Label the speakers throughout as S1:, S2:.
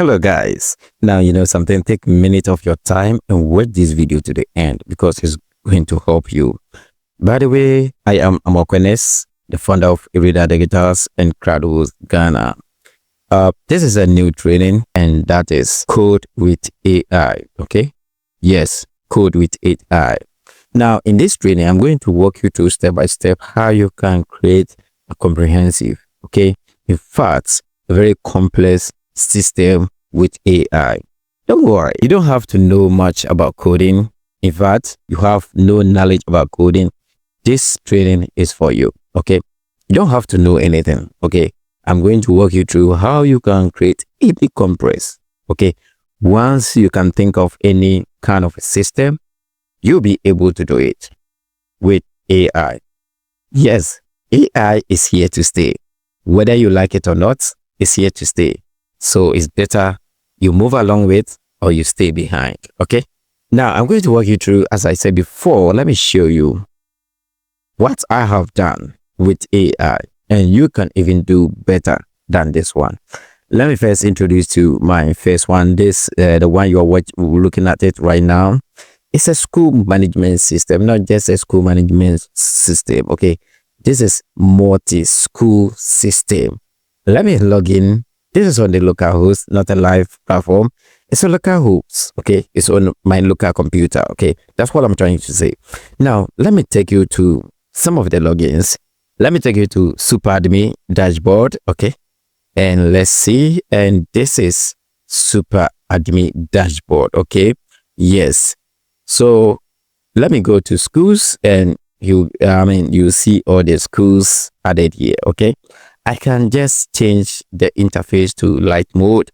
S1: Hello guys. Now you know something, take a minute of your time and watch this video to the end because it's going to help you. By the way, I am Amokwenes, the founder of Everyday Digitals and Crowdhouse Ghana. This is a new training and that is code with AI. Okay. Yes, code with AI. Now in this training, I'm going to walk you through step by step how you can create a comprehensive, okay, in fact, a very complex system with AI. Don't worry, you don't have to know much about coding. In fact, you have no knowledge about coding. This training is for you, okay? You don't have to know anything, okay? I'm going to walk you through how you can create a big compress, okay? Once you can think of any kind of a system, you'll be able to do it with AI. Yes, AI is here to stay. Whether you like it or not, it's here to stay. So it's better you move along with or you stay behind, okay? Now, I'm going to walk you through, as I said before, let me show you what I have done with AI. And you can even do better than this one. Let me first introduce you my first one. This, the one you're looking at it right now. It's a school management system, not just a school management system, okay? This is multi-school system. Let me log in. This is on the local host, not a live platform. It's a local host, okay? It's on my local computer, okay? That's what I'm trying to say. Now, let me take you to some of the logins. Let me take you to Super Admin dashboard, okay? And let's see. And this is Super Admin dashboard, okay? Yes. So let me go to schools and you see all the schools added here, okay? I can just change the interface to light mode,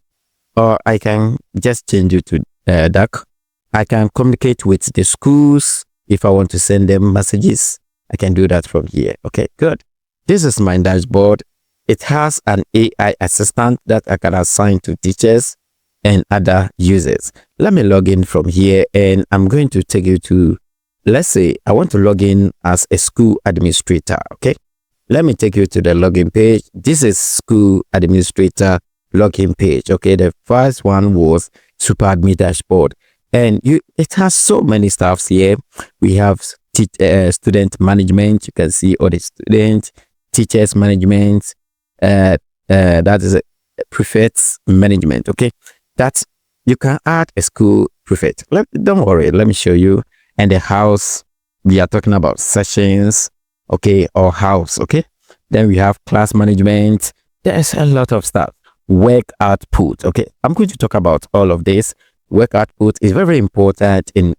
S1: or I can just change it to dark. I can communicate with the schools. If I want to send them messages, I can do that from here. Okay, good. This is my dashboard. It has an AI assistant that I can assign to teachers and other users. Let me log in from here and I'm going to take you to, let's say I want to log in as a school administrator, okay? Let me take you to the login page. This is school administrator login page. Okay, the first one was Super Admin dashboard, and it has so many stuffs here. We have student management. You can see all the student, teachers management. That is a prefects management. Okay, that you can add a school prefect. Don't worry. Let me show you. And the house. We are talking about sessions. Okay, or house, okay? Then we have class management. There's a lot of stuff. Work output, okay? I'm going to talk about all of this. Work output is very important in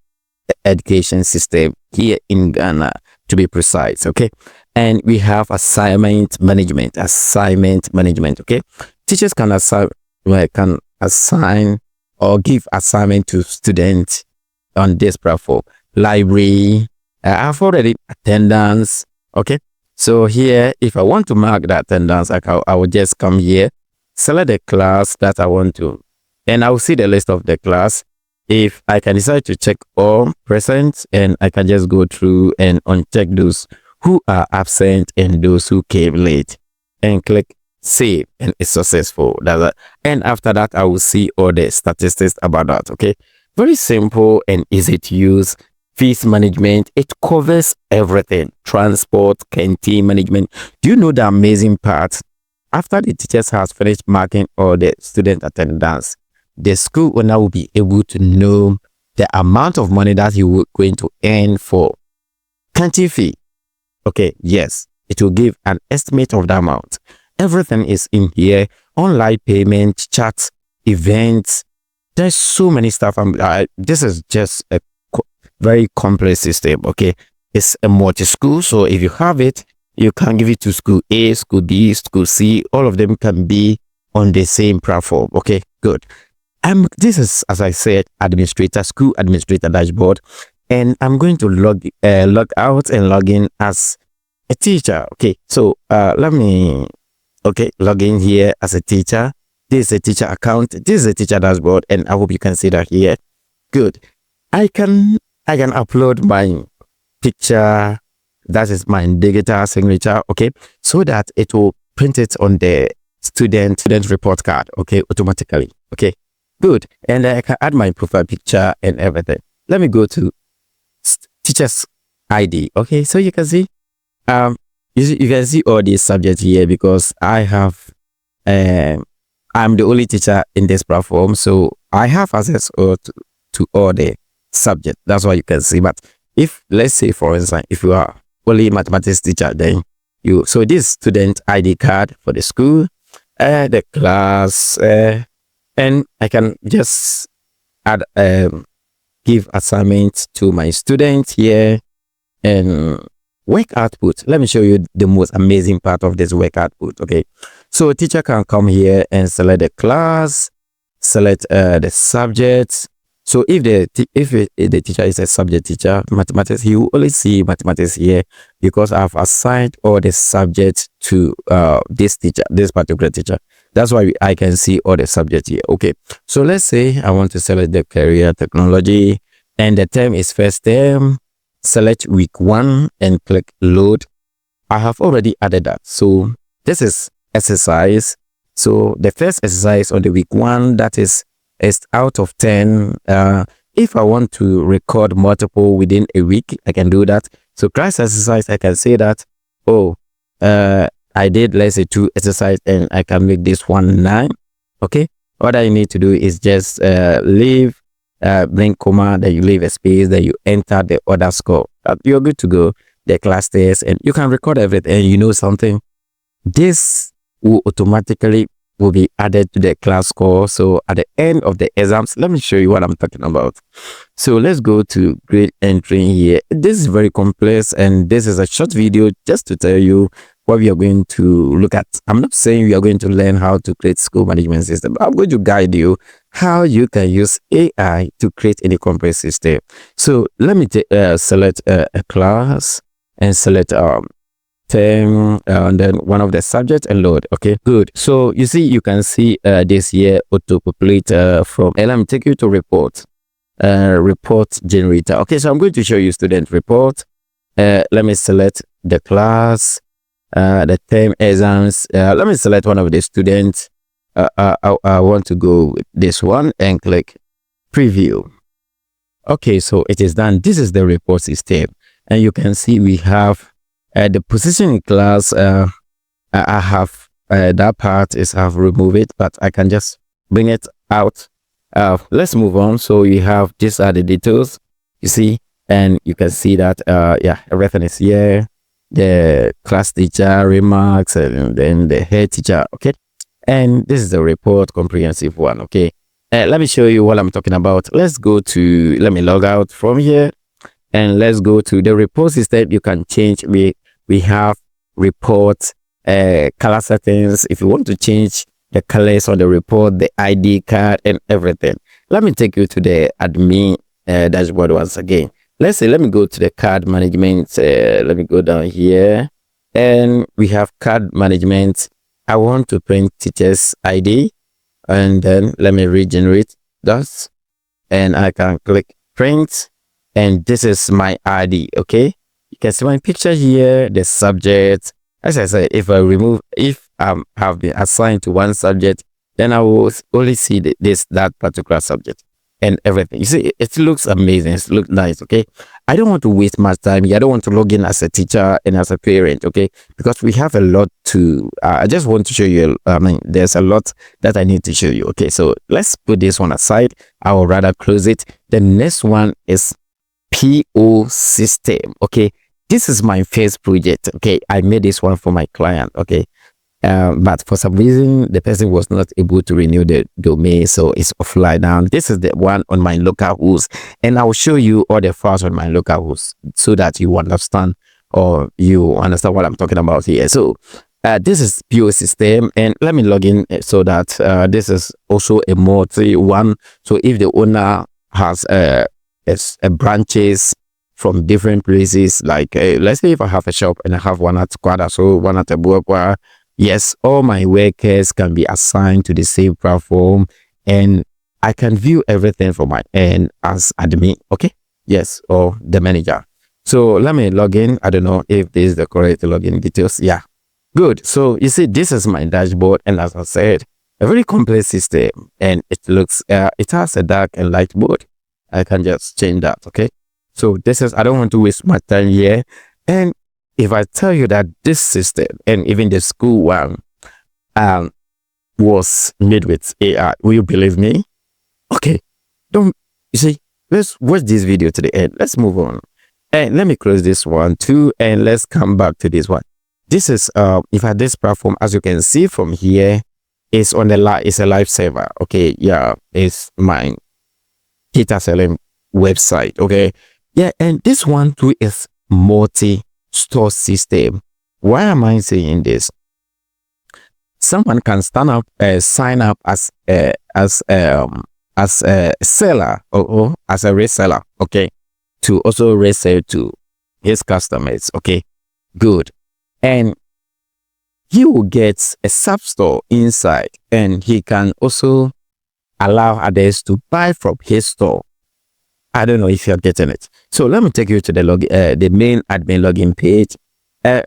S1: education system here in Ghana, to be precise, okay? And we have assignment management, okay? Teachers can assign or give assignment to students on this platform. Library, I've already attendance. Okay, so here, if I want to mark the attendance, I will just come here, select the class that I want to, and I will see the list of the class. If I can decide to check all present, and I can just go through and uncheck those who are absent and those who came late, and click save, and it's successful. And after that, I will see all the statistics about that. Okay, very simple and easy to use. Fees management, it covers everything. Transport, canteen management. Do you know the amazing part? After the teachers has finished marking all the student attendance, the school owner will be able to know the amount of money that he will going to earn for canteen fee. Okay, yes, it will give an estimate of the amount. Everything is in here. Online payment, chat, events. There's so many stuff. This is just a very complex system, okay? It's a multi-school, so if you have it, you can give it to school A, school B, school C. All of them can be on the same platform, okay? Good. This is, as I said, school administrator dashboard, and I'm going to log out and log in as a teacher, okay? So let me log in here as a teacher. This is a teacher account. This is a teacher dashboard, and I hope you can see that here. Good. I can upload my picture, that is my digital signature, okay, so that it will print it on the student report card, okay, automatically. Okay, good. And I can add my profile picture and everything. Let me go to teacher's ID. Okay, so you can see you can see all these subjects here because I have I'm the only teacher in this platform, so I have access to all the subjects. That's why you can see. But if, let's say for instance, if you are only mathematics teacher, then so this student ID card for the school, the class, and I can just add give assignments to my students here and work output. Let me show you the most amazing part of this work output. Okay, so a teacher can come here and select the class, select the subjects. So if the teacher is a subject teacher, mathematics, he will only see mathematics here because I've assigned all the subjects to this teacher, this particular teacher. That's why I can see all the subjects here. Okay, so let's say I want to select the career technology and the term is first term. Select week 1 and click load. I have already added that. So this is exercise. So the first exercise on the week 1, that is out of 10. If I want to record multiple within a week, I can do that. So class exercise, I can say that, I did, let's say 2 exercise and I can make this one 9. Okay, what I need to do is just leave bring comma, then you leave a space, then you enter the other score. You're good to go. The class test, and you can record everything. And you know something, this will automatically be added to the class score. So at the end of the exams, let me show you what I'm talking about. So let's go to grade entry here. This is very complex, and this is a short video just to tell you what we are going to look at. I'm not saying we are going to learn how to create school management system. I'm going to guide you how you can use AI to create any complex system. So let me select a class and select term and then one of the subjects and load. Okay, good. So you see, you can see this here auto populate from, and let me take you to report generator. Okay, so I'm going to show you student report. Let me select the class, the term exams. Let me select one of the students. I want to go with this one and click preview. Okay, so it is done. This is the report system, and you can see we have the position in class. I have that part is have removed it, but I can just bring it out. Let's move on. So you have, these are the details, you see, and you can see that yeah, everything is here. The class teacher remarks and then the head teacher. Okay, and this is the report, comprehensive one. Okay, let me show you what I'm talking about. Let's go to, let me log out from here and let's go to the report system. You can change, we have report color settings. If you want to change the colors on the report, the ID card and everything. Let me take you to the admin dashboard once again. Let's say, let me go to the card management. Let me go down here and we have card management. I want to print teacher's ID and then let me regenerate that and I can click print and this is my ID. Okay, you can see my picture here, the subject. As I said, if I have been assigned to one subject, then I will only see that particular subject and everything. You see, it looks amazing, it looks nice. Okay, I don't want to waste much time here. I don't want to log in as a teacher and as a parent, okay, because we have a lot to I just want to show you. I mean, there's a lot that I need to show you. Okay, so let's put this one aside. I will rather close it. The next one is PO system. Okay, this is my first project. Okay, I made this one for my client. Okay, but for some reason the person was not able to renew the domain, so it's offline now. This is the one on my local host, and I will show you all the files on my local host so that you understand what I'm talking about here. So this is PO system, and let me log in so that this is also a multi one. So if the owner has branches from different places, like let's say if I have a shop and I have one at Kwada, so one at Abuakwa, yes, all my workers can be assigned to the same platform and I can view everything from my end as admin. Okay, yes, or the manager. So let me log in. I don't know if this is the correct login details. Yeah, Good. So you see, this is my dashboard, and as I said, a very complex system, and it looks it has a dark and light mode. I can just change that. Okay. So this is, I don't want to waste my time here. And if I tell you that this system and even the school one was made with AI, will you believe me? Okay. Don't you see? Let's watch this video to the end. Let's move on. And let me close this one too, and let's come back to this one. This is if I this platform, as you can see from here, is on the it's a live server. Okay, yeah, it's my data selling website. Okay, yeah, and this one too is multi-store system. Why am I saying this? Someone can sign up as a seller or as a reseller. Okay, to also resell to his customers. Okay, good. And he will get a sub store inside, and he can also allow others to buy from his store. I don't know if you're getting it. So let me take you to the main admin login page.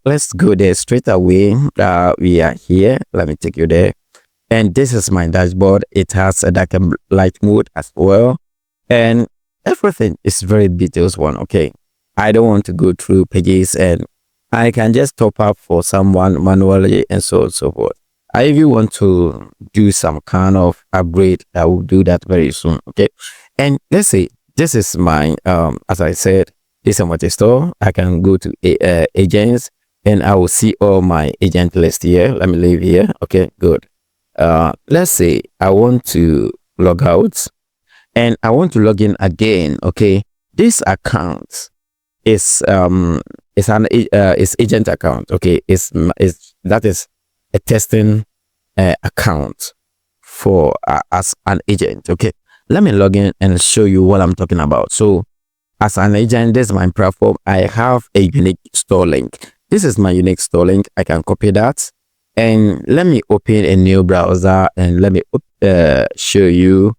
S1: Let's go there straight away. We are here. Let me take you there. And this is my dashboard. It has a dark and light mode as well. And everything is very detailed one. Okay. I don't want to go through pages, and I can just top up for someone manually and so on and so forth. I even want to do some kind of upgrade. I will do that very soon. Okay. And let's say this is my, as I said, this is what store. I can go to agents, and I will see all my agent list here. Let me leave here. Okay, good. Let's say I want to log out, and I want to log in again. Okay. This account is it's agent account. Okay, that is a testing account for as an agent. Okay, let me log in and show you what I'm talking about. So as an agent, this is my platform. I have a unique store link. This is my unique store link. I can copy that, and let me open a new browser, and let me show you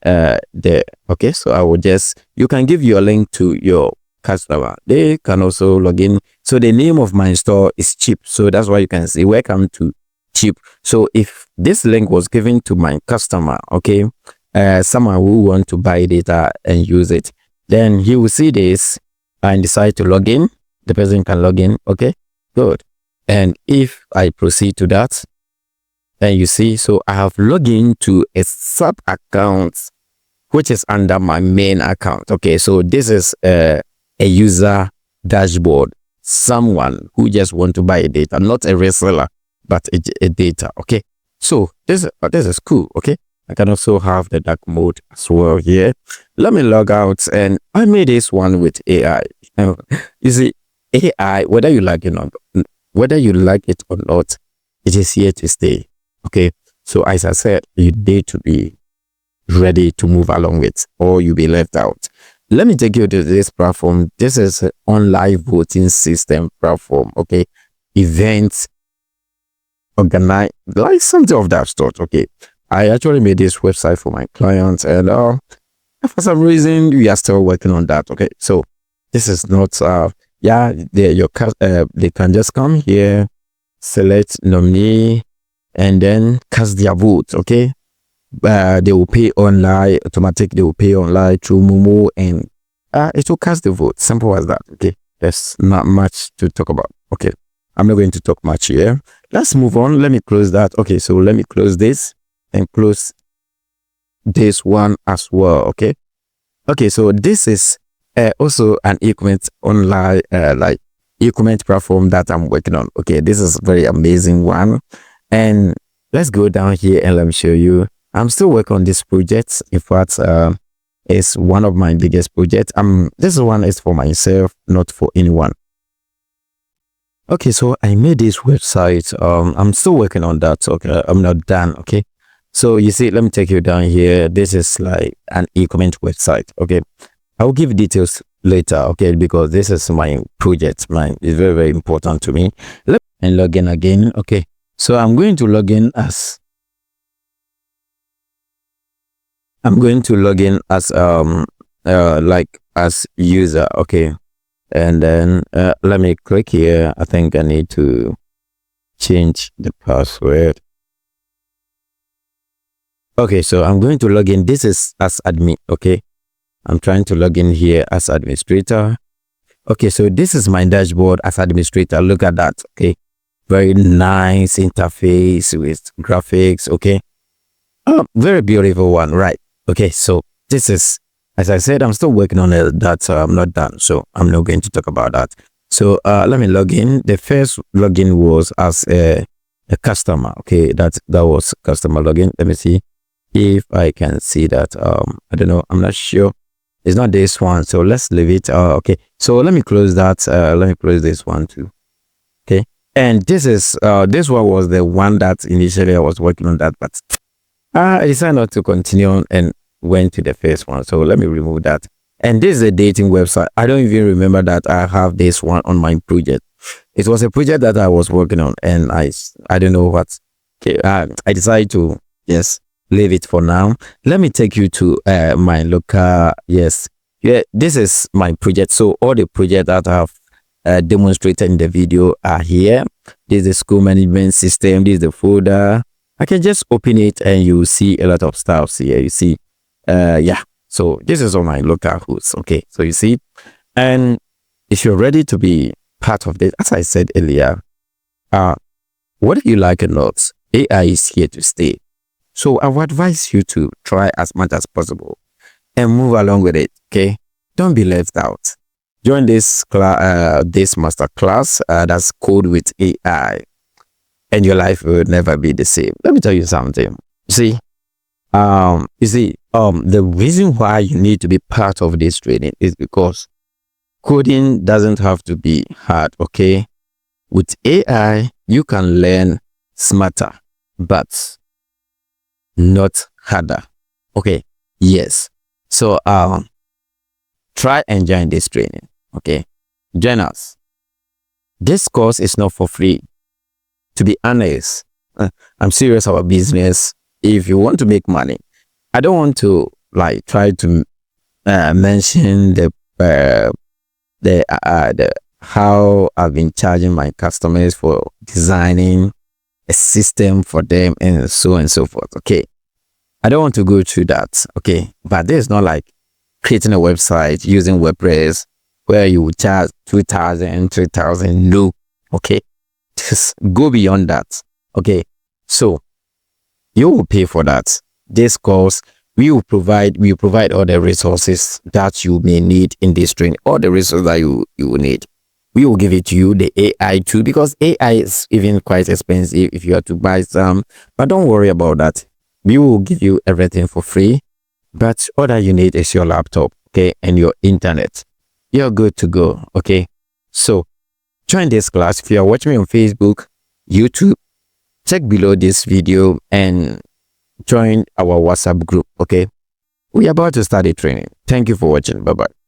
S1: okay. So I will just, you can give your link to your customer. They can also log in. So the name of my store is Cheap. So that's why you can see welcome to Cheap. So if this link was given to my customer, okay, someone who want to buy data and use it, then he will see this and decide to log in. The person can log in. Okay, good. And if I proceed to that, then you see, so I have logged in to a sub account which is under my main account. Okay, so this is a user dashboard, someone who just want to buy data, not a reseller, but a data. Okay, so this is cool. Okay, I can also have the dark mode as well here. Let me log out, and I made this one with AI. You see, AI, whether you like it or not, it is here to stay. Okay, so as I said, you need to be ready to move along with, or you'll be left out. Let me take you to this platform. This is an online voting system platform. Okay, events, organize, like something of that sort. Okay, I actually made this website for my clients, and for some reason we are still working on that. Okay, so this is not yeah, they can just come here, select nominee, and then cast their vote. Okay, they will pay online, automatic. They will pay online through Momo, and it will cast the vote. Simple as that. Okay, there's not much to talk about. Okay, I'm not going to talk much here. Let's move on. Let me close that. Okay, so let me close this and close this one as well. Okay, so this is also an e-commerce online like e-commerce platform that I'm working on. Okay, this is very amazing one, and let's go down here and let me show you. I'm still working on this project. In fact, it's one of my biggest projects. This one is for myself, not for anyone. Okay, so I made this website. I'm still working on that. Okay, I'm not done. Okay, so you see, let me take you down here. This is like an e-commerce website. Okay, I will give details later. Okay, because this is my project. It's very, very important to me. And log in again. Okay, so I'm going to log in as like as user. Okay, and then let me click here. I think I need to change the password. Okay, so I'm going to log in. This is as admin. Okay, I'm trying to log in here as administrator. Okay, so this is my dashboard as administrator. Look at that. Okay, very nice interface with graphics. Okay, very beautiful one, right? Okay, so this is, as I said, I'm still working on it. That I'm not done, so I'm not going to talk about that. So let me log in. The first login was as a customer. Okay, that was customer login. Let me see if I can see that. I don't know, I'm not sure. It's not this one, so let's leave it. Okay, so let me close that. Let me close this one too. Okay, and this is this one was the one that initially I was working on that, but I decided not to continue and went to the first one. So let me remove that. And this is a dating website. I don't even remember that I have this one on my project. It was a project that I was working on, and I don't know what. Okay, I decided to just leave it for now. Let me take you to my local. Yes, yeah, this is my project. So all the projects that I have demonstrated in the video are here. This is the school management system. This is the folder. I can just open it and you see a lot of stuff here. You see, yeah. So this is on my local host. Okay, so you see, and if you're ready to be part of this, as I said earlier, whether you like it or not, AI is here to stay. So I would advise you to try as much as possible and move along with it. Okay, don't be left out. Join this this master class. That's Code with AI, and your life will never be the same. Let me tell you something. You see, the reason why you need to be part of this training is because coding doesn't have to be hard. Okay, with AI you can learn smarter, but not harder. Okay, yes. So try and join this training. Okay, join us. This course is not for free. To be honest, I'm serious about business. If you want to make money, I don't want to like try to mention the how I've been charging my customers for designing a system for them and so on and so forth. Okay, I don't want to go through that. Okay, but this is not like creating a website using WordPress where you would charge 2,000, 3,000. No. Okay, just go beyond that. Okay, so you will pay for that. This course, we provide all the resources that you may need in this training, all the resources that you will need. We will give it to you, the AI too, because AI is even quite expensive if you have to buy some. But don't worry about that. We will give you everything for free. But all that you need is your laptop, okay, and your internet. You're good to go, okay? So join this class. If you are watching me on Facebook, YouTube, check below this video and join our WhatsApp group, okay? We are about to start the training. Thank you for watching. Bye-bye.